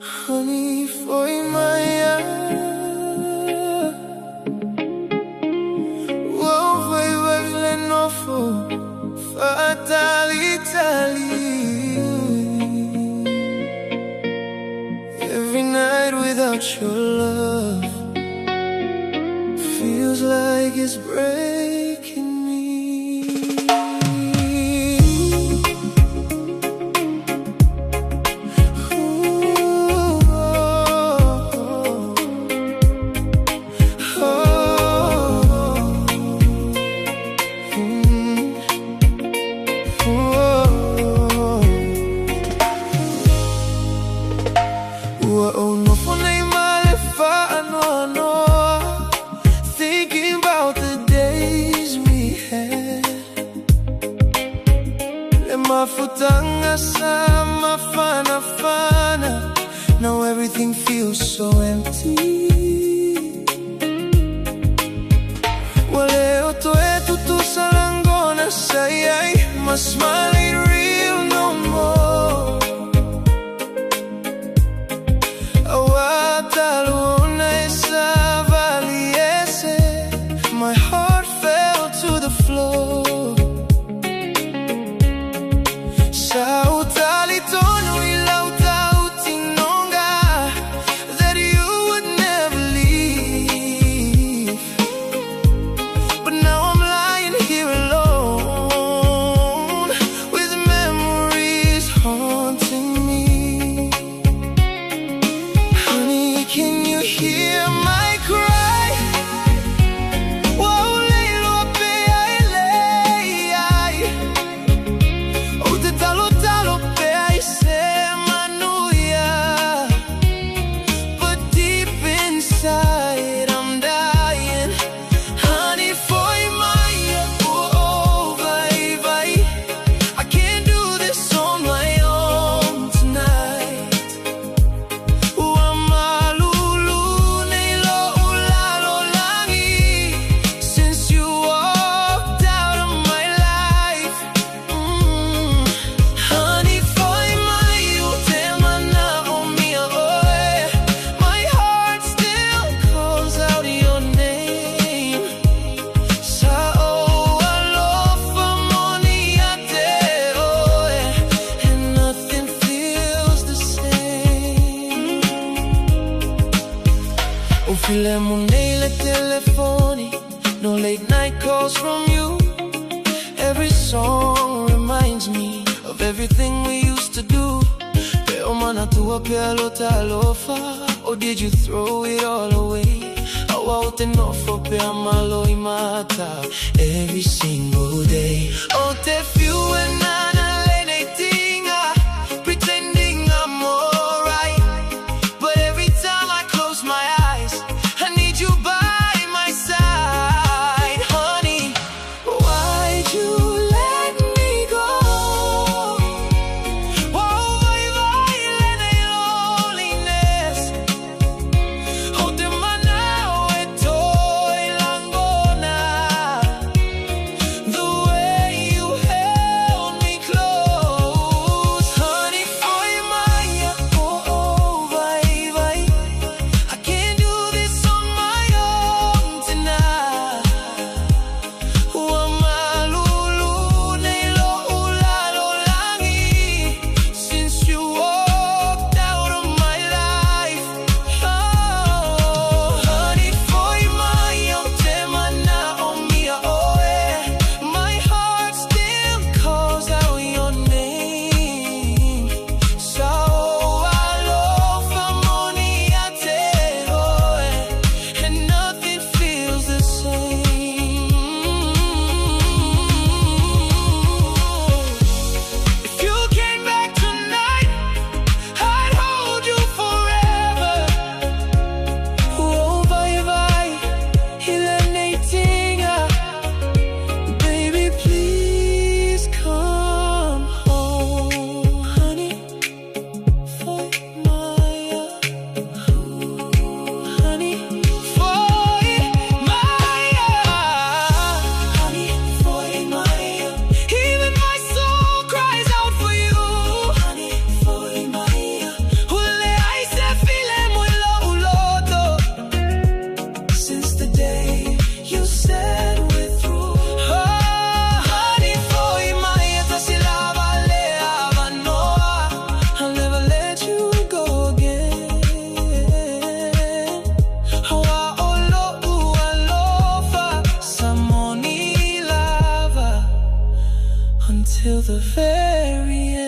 honey, foi Maia. Oh, Vaivai, Lenofo, Fatali, every night without your love feels like it's breaking me. Thinking about the days we had. Lemafutanga sama fana fana. Now everything feels so empty. Waleo toe tutu salangona sayay. My smile ain't real no more. My heart fell to the floor. Sautali tono ilauta utinonga that you would never leave. But now I'm lying here alone with memories haunting me. Honey, can you hear my cry? Filemonele telefoni, no late night calls from you. Every song reminds me of everything we used to do. Pero mana tua pelo talofa, or did you throw it all away? Awa te nofo pe amalo imata every single day. Oh, te fiu enana lene tinga, pretending I'm alright. But every time I close my eyes, I need you by my side, honey. Why'd you let me go? Oh, Vaivai, lene loneliness. Oh, te manao e toi langona. The way you held me till the very